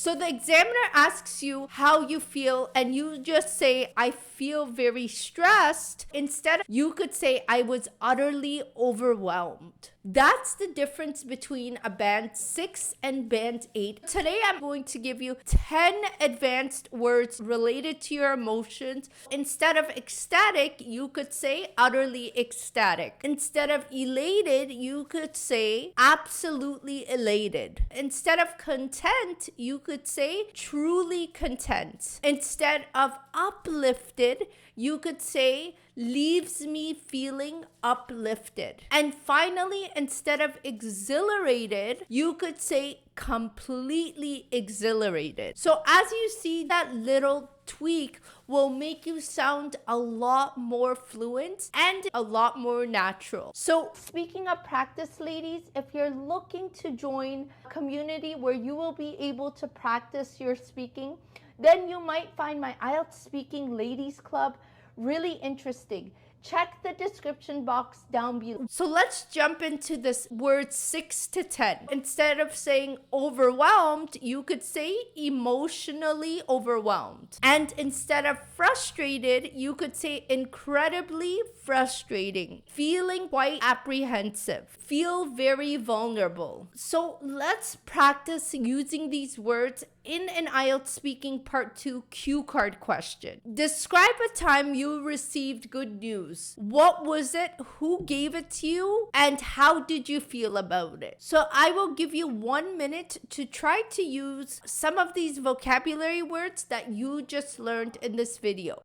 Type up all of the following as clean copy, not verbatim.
So the examiner asks you how you feel, and you just say, I feel very stressed. Instead, you could say, I was utterly overwhelmed. That's the difference between a band 6 and band 8. Today, I'm going to give you 10 advanced words related to your emotions. Instead of ecstatic, you could say utterly ecstatic. Instead of elated, you could say absolutely elated. Instead of content, you could say truly content. Instead of uplifted, you could say leaves me feeling uplifted. And finally, instead of exhilarated, you could say completely exhilarated. So as you see, that little tweak will make you sound a lot more fluent and a lot more natural. So speaking of practice, ladies, if you're looking to join a community where you will be able to practice your speaking, then you might find my IELTS Speaking Ladies Club really interesting. Check the description box down below. So let's jump into this word 6 to 10. Instead of saying overwhelmed, you could say emotionally overwhelmed. And instead of frustrated, you could say incredibly frustrating, feeling quite apprehensive, feel very vulnerable. So let's practice using these words in an IELTS Speaking Part 2 cue card question. Describe a time you received good news. What was it? Who gave it to you? And how did you feel about it? So I will give you 1 minute to try to use some of these vocabulary words that you just learned in this video.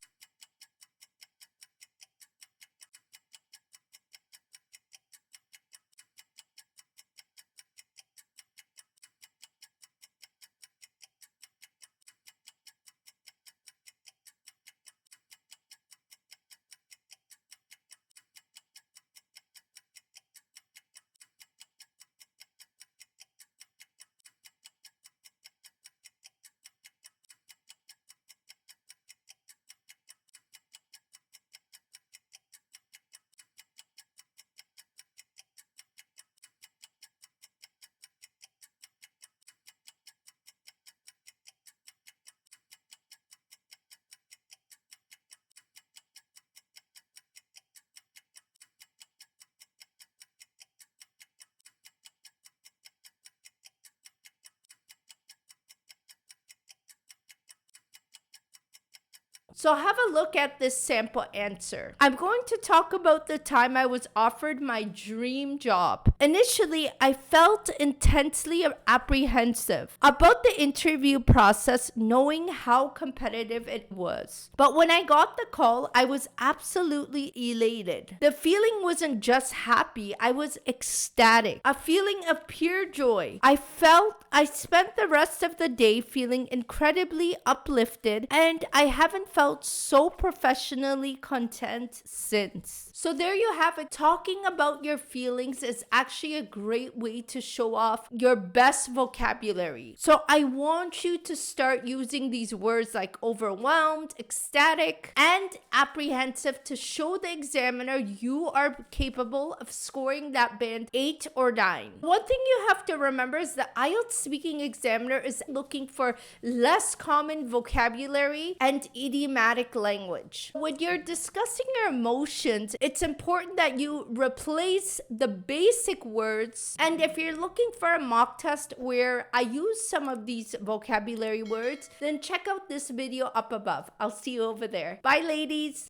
So have a look at this sample answer. I'm going to talk about the time I was offered my dream job. Initially, I felt intensely apprehensive about the interview process, knowing how competitive it was. But when I got the call, I was absolutely elated. The feeling wasn't just happy, I was ecstatic, a feeling of pure joy. I spent the rest of the day feeling incredibly uplifted, and I haven't felt so professionally content since. So there you have it. Talking about your feelings is actually a great way to show off your best vocabulary. So I want you to start using these words like overwhelmed, ecstatic, and apprehensive to show the examiner you are capable of scoring that band 8 or 9. One thing you have to remember is the IELTS speaking examiner is looking for less common vocabulary and idiomatic language. When you're discussing your emotions, it's important that you replace the basic words. And if you're looking for a mock test where I use some of these vocabulary words, then check out this video up above. I'll see you over there. Bye, ladies.